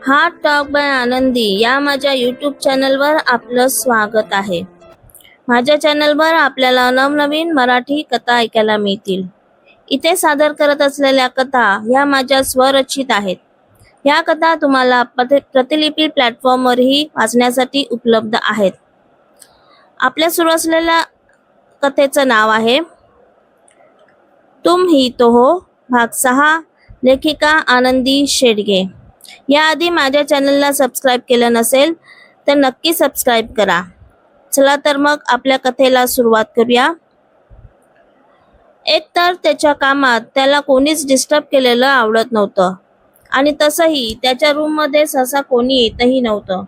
हा talk bye आनंदी या माझ्या यूट्यूब चॅनलवर आपलं स्वागत आहे. माझ्या चॅनलवर आपल्याला नवनवीन मराठी कथा ऐकायला मिळतील. इथे सादर करत असलेल्या कथा ह्या माझ्या स्वरचित आहेत. ह्या कथा तुम्हाला प्रतिलिपी प्लॅटफॉर्मवरही वाचण्यासाठी उपलब्ध आहेत. आपल्या सुरू असलेल्या कथेचं नाव आहे तुम ही तो हो, भाग 6, लेखिका आनंदी शेडगे. याआधी माझ्या चॅनलला सबस्क्राईब केलं नसेल तर नक्की सबस्क्राईब करा. चला तर मग आपल्या कथेला सुरुवात करूया. एकतर त्याच्या कामात त्याला कोणीच डिस्टर्ब केलेलं आवडत नव्हतं आणि तसंही त्याच्या रूममध्ये सहसा कोणी येतही नव्हतं.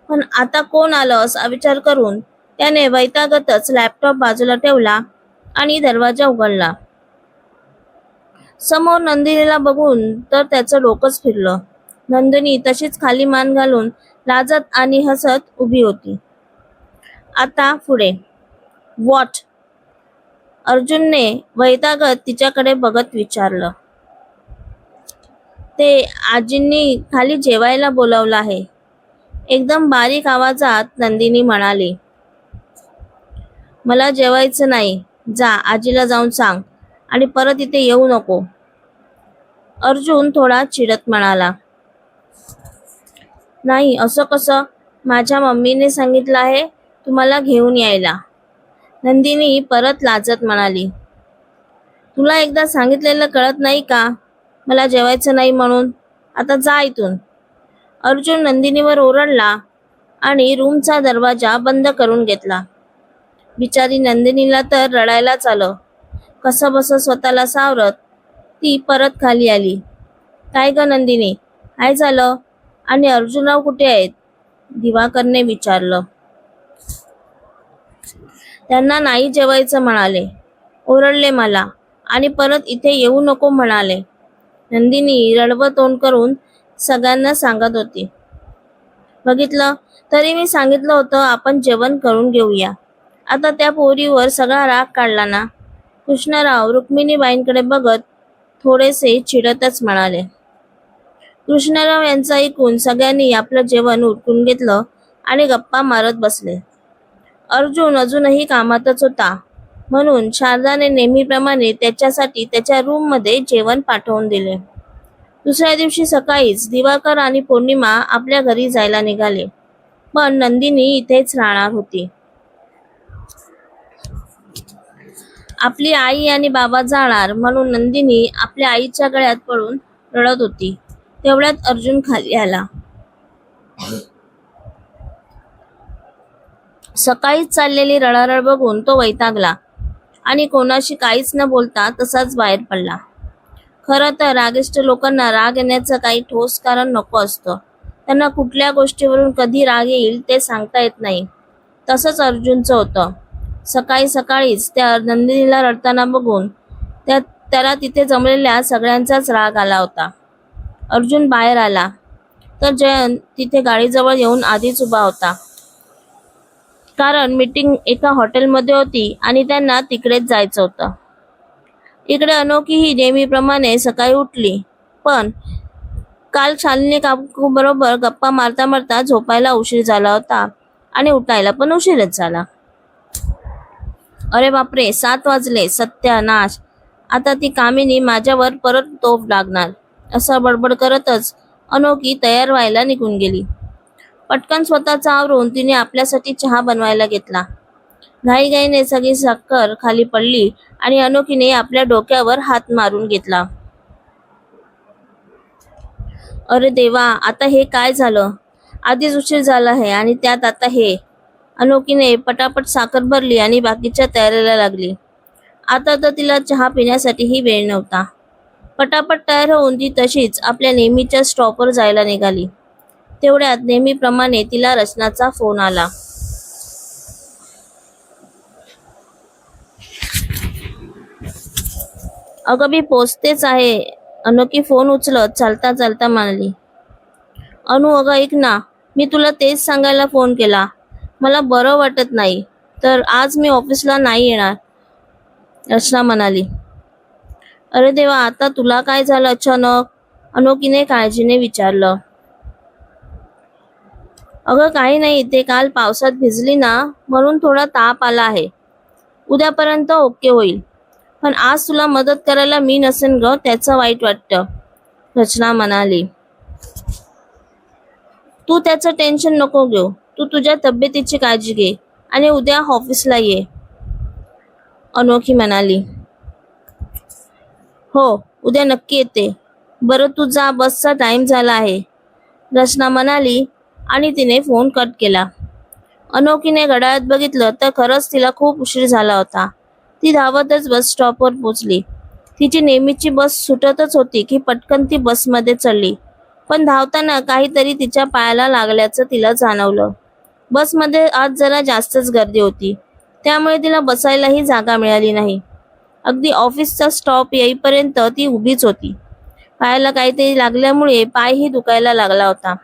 पण आता कोण आलं असा विचार करून त्याने वैतागतच लॅपटॉप बाजूला ठेवला आणि दरवाजा उघडला. समोर नंदिनीला बघून तर त्याचं डोकंच फिरलं. नंदिनी तशीच खाली मान घालून लाजत आणि हसत उभी होती. आता पुढे व्हॉट? अर्जुनने वैतागत तिच्याकडे बघत विचारलं. ते आजींनी खाली जेवायला बोलावलं आहे, एकदम बारीक आवाजात नंदिनी म्हणाली. मला जेवायचं नाही, जा आजीला जाऊन सांग आणि परत इथे येऊ नको. अर्जुन थोडा चिडत म्हणाला. नाही असं कसं, माझ्या मम्मीने सांगितलं आहे तुम्हाला घेऊन यायला. नंदिनी परत लाजत म्हणाली. तुला एकदा सांगितलेलं कळत नाही का, मला जेवायचं नाही म्हणून. आता जा इथून. अर्जुन नंदिनीवर ओरडला आणि रूमचा दरवाजा बंद करून घेतला. बिचारी नंदिनीला तर रडायलाच आलं. कसं बसं स्वतःला सावरत ती परत खाली आली. काय ग नंदिनी, काय झालं आणि अर्जुनराव कुठे आहेत? दिवाकरने विचारलं. त्यांना नाही जेवायचं म्हणाले, ओरडले मला आणि परत इथे येऊ नको म्हणाले. नंदिनी रडवं तोंड करून सगळ्यांना सांगत होती. बघितलं, तरी मी सांगितलं होतं आपण जेवण करून घेऊया. आता त्या पोरीवर सगळा राग काढला ना. कृष्णराव रुक्मिणीबाईंकडे बघत थोडेसे चिडतच म्हणाले. कृष्णराव यांचं ऐकून सगळ्यांनी आपलं जेवण उरकून घेतलं आणि गप्पा मारत बसले. अर्जुन अजूनही कामातच होता म्हणून शारदाने नेहमीप्रमाणे त्याच्यासाठी त्याच्या रूममध्ये जेवण पाठवून दिले. दुसऱ्या दिवशी सकाळीच दिवाकर आणि पौर्णिमा आपल्या घरी जायला निघाले, पण नंदिनी इथेच राहणार होती. आपली आई आणि बाबा जाणार म्हणून नंदिनी आपल्या आईच्या गळ्यात पडून रडत होती. तेवढ्यात अर्जुन खाली आला. सकाळीच चाललेली रडारड बघून तो वैतागला आणि कोणाशी काहीच न बोलता तसाच बाहेर पडला. खरं तर रागिष्ट लोकांना राग येण्याचं काही ठोस कारण नको असतं. त्यांना कुठल्या गोष्टीवरून कधी राग येईल ते सांगता येत नाही. तसंच अर्जुनचं होतं. सकाळी सकाळीच त्या नंदिनीला रडताना बघून त्याला तिथे जमलेल्या सगळ्यांचाच राग आला होता. अर्जुन बाहेर आला तर जयंत तिथे गाडीजवळ येऊन आधीच उभा होता. कारण मीटिंग एका हॉटेलमध्ये होती आणि त्यांना तिकडेच जायचं होतं. इकडे अनोखी ही नेहमीप्रमाणे सकाळी उठली, पण काल शालिनी काकू बरोबर गप्पा मारता मारता झोपायला उशीर झाला होता आणि उठायला पण उशीरच झाला. अरे बापरे, 7 वाजले, सत्यानाश. आता ती कामिनी माझ्यावर परत तोफ लागणार, असं बडबड करतच अनोखी तयार व्हायला निघून गेली. पटकन स्वतःचा आवरून तिने आपल्यासाठी चहा बनवायला घेतला. घाईघाईने सगळी साखर खाली पडली आणि अनोखीने आपल्या डोक्यावर हात मारून घेतला. अरे देवा, आता हे काय झालं? आधीच उशीर झाला आहे आणि त्यात आता हे. अनोखीने पटापट साखर भरली आणि बाकीच्या तयारीला लागली. आता तर तिला चहा पिण्यासाठीही वेळ नव्हता. पटापट तयार होऊन ती तशीच आपल्या नेहमीच्या स्टॉपवर जायला निघाली. तेवढ्यात नेहमीप्रमाणे तिला रचनाचा फोन आला. अगं मी पोचतेच आहे, अनोखी फोन उचलत चालता चालता म्हणाली. अनु अगं ऐक ना, मी तुला तेच सांगायला फोन केला. मला बरं वाटत नाही, तर आज मी ऑफिसला नाही येणार, रचना म्हणाली. अरे देवा, आता तुला काय झालं अचानक? अनोखीने काळजीने विचारलं. अगं काही नाही, ते काल पावसात भिजली ना म्हणून थोडा ताप आला आहे. उद्यापर्यंत ओके होईल. पण आज तुला मदत करायला मी नसेन ग, त्याचं वाईट वाटतं, रचना म्हणाली. तू त्याचं टेन्शन नको घेऊ. तू तुझ्या तब्येतीची काळजी घे आणि उद्या ऑफिसला ये, अनोखी म्हणाली. हो, उद्या नक्की येते. बरं तू जा, बसचा टाइम झाला आहे, रचना म्हणाली आणि तिने फोन कट केला. अनोखीने घड्याळात बघितलं तर खरंच तिला खूप उशीर झाला होता. ती धावतच बस स्टॉपवर पोचली. तिची नेहमीची बस सुटतच होती की पटकन ती बसमध्ये चढली. पण धावताना काहीतरी तिच्या पायाला लागल्याचं तिला जाणवलं. बसमध्ये आज जरा जास्तच गर्दी होती, त्यामुळे तिला बसायलाही जागा मिळाली नाही. अगदी ऑफिसचा स्टॉप येईपर्यंत ती उभीच होती. पायाला काहीतरी लागल्यामुळे पायही दुखायला लागला होता.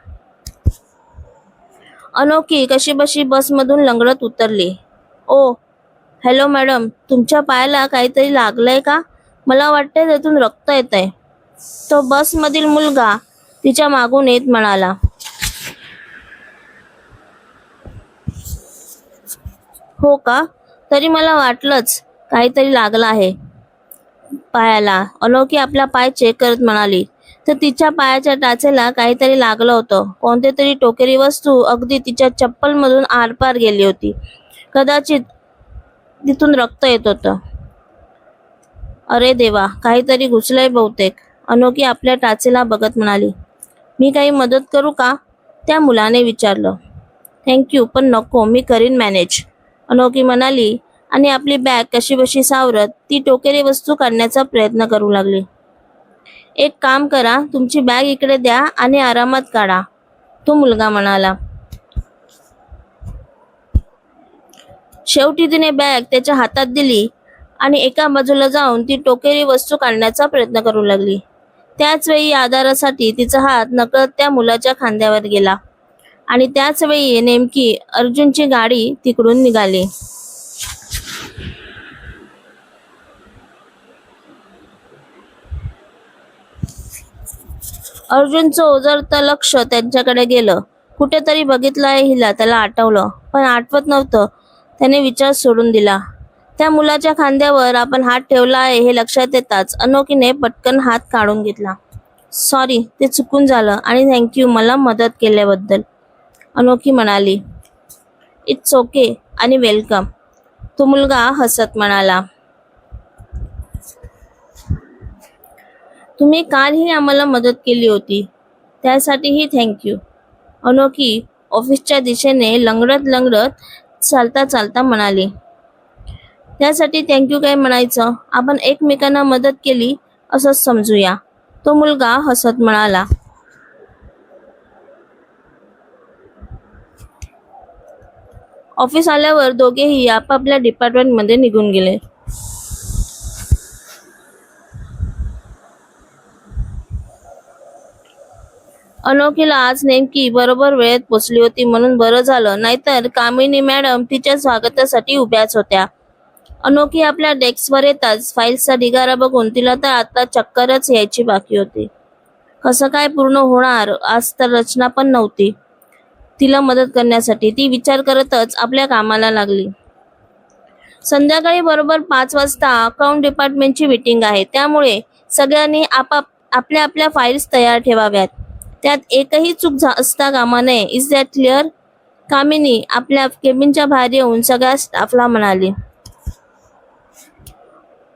अनोखी कशीबशी बसमधून लंगडत उतरली. ओ, हॅलो मॅडम, तुमच्या पायाला काहीतरी लागलंय का? मला वाटतंय त्यातून रक्त येतंय, तो बसमधील मुलगा तिच्या मागून येत म्हणाला. हो का? तरी मला वाटलंच काहीतरी लागलं आहे पायाला, अनोखी आपला पाय चेक करत म्हणाली. तर तिच्या पायाच्या टाचेला काहीतरी लागलं होतं. कोणती तरी टोकेरी वस्तू अगदी तिच्या चप्पलमधून आरपार गेली होती. कदाचित तिथून रक्त येत होतं. अरे देवा, काहीतरी घुसलंय बहुतेक, अनोखी आपल्या टाचेला बघत म्हणाली. मी काही मदत करू का? त्या मुलाने विचारलं. थँक्यू, पण नको, मी करीन मॅनेज, अनोखी म्हणाली आणि आपली बॅग कशीबशी सावरत ती टोकेरी वस्तू काढण्याचा प्रयत्न करू लागली. एक काम करा, तुमची बॅग इकडे द्या आणि आरामात काढा, तो मुलगा म्हणाला. शेवटी तिने बॅग त्याच्या हातात दिली आणि एका बाजूला जाऊन ती टोकेरी वस्तू काढण्याचा प्रयत्न करू लागली. त्याच वेळी आधारासाठी तिचा हात नकळत त्या मुलाच्या खांद्यावर गेला आणि त्याच वेळी नेमकी अर्जुनची गाडी तिकडून निघाली. अर्जुनचं ओझरतं लक्ष त्यांच्याकडे गेलं. कुठेतरी बघितलं आहे हिला, त्याला आठवलं, पण आठवत नव्हतं. त्याने विचार सोडून दिला. त्या मुलाच्या खांद्यावर आपण हात ठेवला आहे हे लक्षात येताच अनोखीने पटकन हात काढून घेतला. सॉरी, ते चुकून झालं आणि थँक्यू मला मदत केल्याबद्दल, अनोखी म्हणाली. इट्स ओके आणि वेलकम, तो मुलगा हसत म्हणाला. तुम्ही कालही आम्हाला मदत केली होती, त्यासाठीही थँक्यू, अनोखी ऑफिसच्या दिशेने लंगडत लंगडत चालता चालता म्हणाली. त्यासाठी थँक्यू काय म्हणायचं, आपण एकमेकांना मदत केली असंच समजूया, तो मुलगा हसत म्हणाला. ऑफिस आल्यावर दोघेही आपापल्या डिपार्टमेंटमध्ये निघून गेले. अनोखीला आज नेमकी बरोबर वेळेत पोचली होती म्हणून बरं झालं, नाहीतर कामिनी मॅडम तिच्या स्वागतासाठी उभ्याच होत्या. अनोखी आपल्या डेस्कवर येताच फाईल्सचा ढिगारा बघून तिला तर आता चक्करच यायची बाकी होती. कसं काय पूर्ण होणार? आज तर रचना पण नव्हती तिला मदत करण्यासाठी. ती विचार करतच आपल्या कामाला लागली. संध्याकाळी बरोबर 5 वाजता अकाउंट डिपार्टमेंटची मीटिंग आहे, त्यामुळे सगळ्यांनी आपल्या आपल्या फाईल्स तयार ठेवाव्यात. त्यात एकही चूक असता कामा नये. Is that clear? कामिनी आपल्या केबिनच्या बाहेर येऊन सगळ्या स्टाफला म्हणाली.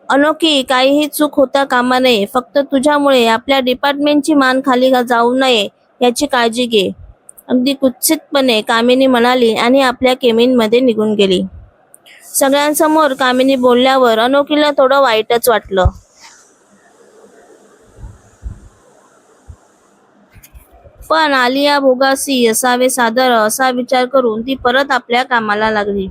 अनोखी, काहीही चूक होता कामा नये, फक्त तुझ्यामुळे आपल्या डिपार्टमेंटची मान खाली जाऊ नये याची काळजी घे, अगदी कुत्सितपणे कामिनी म्हणाली आणि आपल्या केबिनमध्ये निघून गेली. सगळ्यांसमोर कामिनी बोलल्यावर अनोखीला थोडं वाईटच वाटलं. पण आलिया भोगासी असावे सादर असा विचार करून ती परत आपल्या कामाला लागली.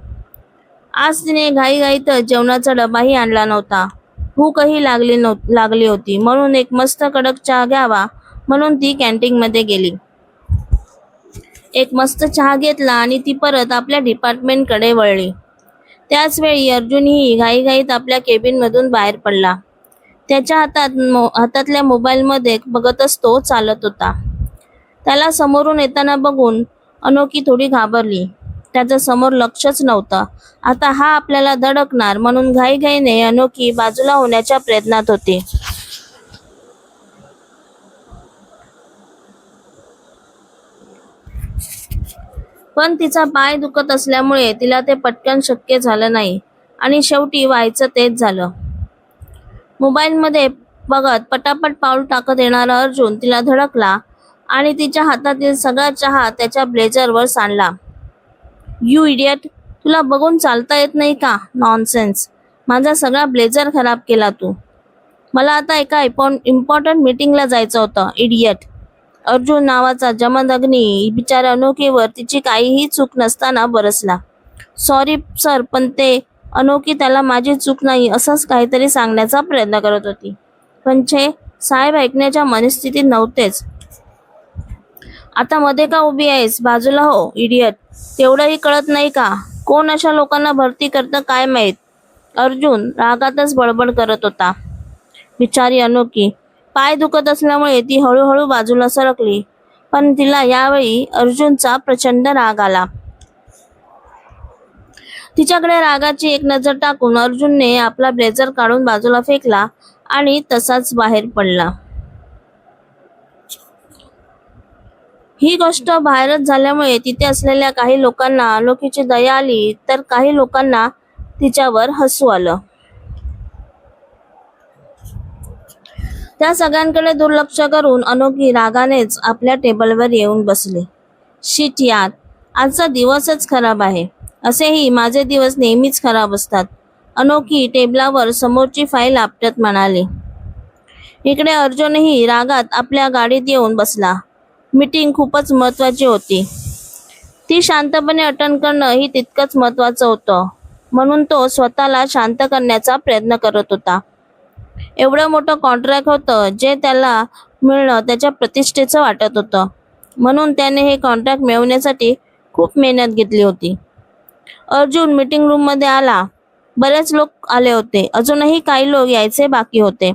आज तिने घाईघाईतच जेवणाचा डबाही आणला नव्हता. भूकही लागली होती, म्हणून एक मस्त कडक चहा घ्यावा म्हणून ती कॅन्टीनमध्ये गेली. एक मस्त चहा घेतला आणि ती परत आपल्या डिपार्टमेंटकडे वळली. त्याच वेळी अर्जुनही घाईघाईत आपल्या केबिनमधून बाहेर पडला. त्याच्या हातातल्या मोबाईलमध्ये बघतच तो चालत होता. त्याला समोरून येताना बघून अनोखी थोडी घाबरली. त्याच्या समोर लक्षच नव्हतं. आता हा आपल्याला धडकणार म्हणून घाईघाईने अनोखी बाजूला होण्याच्या प्रयत्नात होती. पण तिचा पाय दुखत असल्यामुळे तिला ते पटकन शक्य झालं नाही आणि शेवटी व्हायचं तेच झालं. मोबाईलमध्ये बघत पटापट पाऊल टाकत येणारा अर्जुन तिला धडकला आणि तिच्या हातातील सगळा चहा त्याच्या ब्लेझरवर सांडला. यू इडियट, तुला बघून चालता येत नाही का? नॉनसेन्स, माझा सगळा ब्लेझर खराब केला तू. मला आता एका इम्पॉर्टंट मीटिंगला जायचं होतं. इडियट. अर्जुन नावाचा जमदग्नी बिचाऱ्या अनोखीवर तिची काहीही चूक नसताना बरसला. सॉरी सर, पण ते अनोखी त्याला माझी चूक नाही असंच काहीतरी सांगण्याचा प्रयत्न करत होती. पण साहेब ऐकण्याच्या मनस्थितीत नव्हतेच. आता मध्ये का उभी आहेस? बाजूला हो इडियट. तेवढंही कळत नाही का? कोण अशा लोकांना भरती करतं काय माहीत? अर्जुन रागातच बडबड करत होता. बिचारी अनोखी. पाय दुखत असल्यामुळे ती हळूहळू बाजूला सरकली. पण तिला यावेळी अर्जुनचा प्रचंड राग आला. तिच्याकडे रागाची एक नजर टाकून अर्जुनने आपला ब्लेझर काढून बाजूला फेकला आणि तसाच बाहेर पडला. ही गोष्ट बाहेरच झाल्यामुळे तिथे असलेल्या काही लोकांना अनोखीची दया आली, तर काही लोकांना तिच्यावर हसू आलं. त्या सगळ्यांकडे दुर्लक्ष करून अनोखी रागानेच आपल्या टेबलवर येऊन बसली. शिट यार, आजचा दिवसच खराब आहे. असेही माझे दिवस नेहमीच खराब असतात. अनोखी टेबलावर समोरची फाईल आपटत म्हणाली. इकडे अर्जुनही रागात आपल्या गाडीत येऊन बसला. मीटिंग खूपच महत्वाची होती. ती शांतपणे अटेंड करणं ही तितकंच महत्वाचं होतं. म्हणून तो स्वतःला शांत करण्याचा प्रयत्न करत होता. एवढं मोठं कॉन्ट्रॅक्ट होतं जे त्याला मिळणं त्याच्या प्रतिष्ठेचं वाटत होतं. म्हणून त्याने हे कॉन्ट्रॅक्ट मिळवण्यासाठी खूप मेहनत घेतली होती. अर्जुन मीटिंग रूममध्ये आला. बरेच लोक आले होते. अजूनही काही लोक यायचे बाकी होते.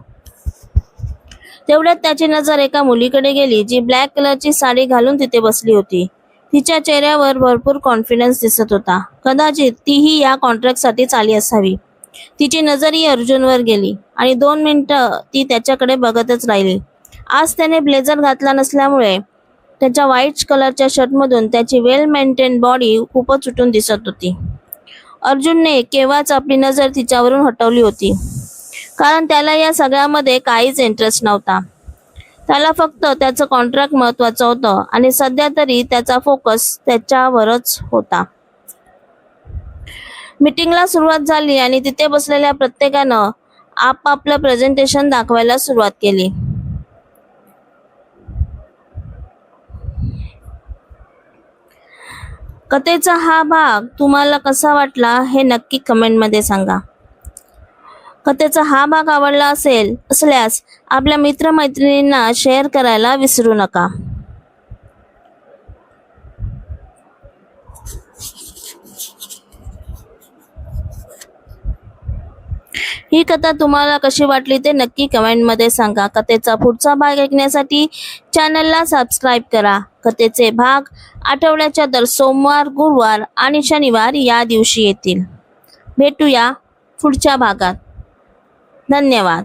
तेवढ्यात त्याची नजर एका मुलीकडे गेली जी ब्लॅक कलरची साडी घालून तिथे बसली होती. तिच्या चेहऱ्यावर भरपूर कॉन्फिडन्स दिसत होता. कदाचित तीही या कॉन्ट्रॅक्टसाठीच आली असावी. तिची नजरही अर्जुनवर गेली आणि 2 मिनिटं ती त्याच्याकडे बघतच राहिली. आज त्याने ब्लेझर घातला नसल्यामुळे त्याच्या व्हाईट कलरच्या शर्टमधून त्याची वेल मेंटेन बॉडी खूपच उठून दिसत होती. अर्जुनने केव्हाच आपली नजर तिच्यावरून हटवली होती, कारण त्याला या सगळ्यामध्ये काहीच इंटरेस्ट नव्हता. त्याला फक्त त्याचं कॉन्ट्रॅक्ट महत्वाचं होतं आणि सध्या तरी त्याचा फोकस त्याच्यावरच होता. मीटिंगला सुरुवात झाली आणि तिथे बसलेल्या प्रत्येकानं आपापलं प्रेझेंटेशन दाखवायला सुरुवात केली. कथेचा हा भाग तुम्हाला कसा वाटला हे नक्की कमेंटमध्ये सांगा. कथेचा हा भाग आवडला असल्यास आपल्या मित्रमैत्रिणींना शेअर करायला विसरू नका. ही कथा तुम्हाला कशी वाटली ते नक्की कमेंटमध्ये सांगा. कथेचा पुढचा भाग ऐकण्यासाठी चॅनलला सबस्क्राईब करा. कथेचे भाग आठवड्याच्या दर सोमवार, गुरुवार आणि शनिवार या दिवशी येतील. भेटूया पुढच्या भागात. धन्यवाद.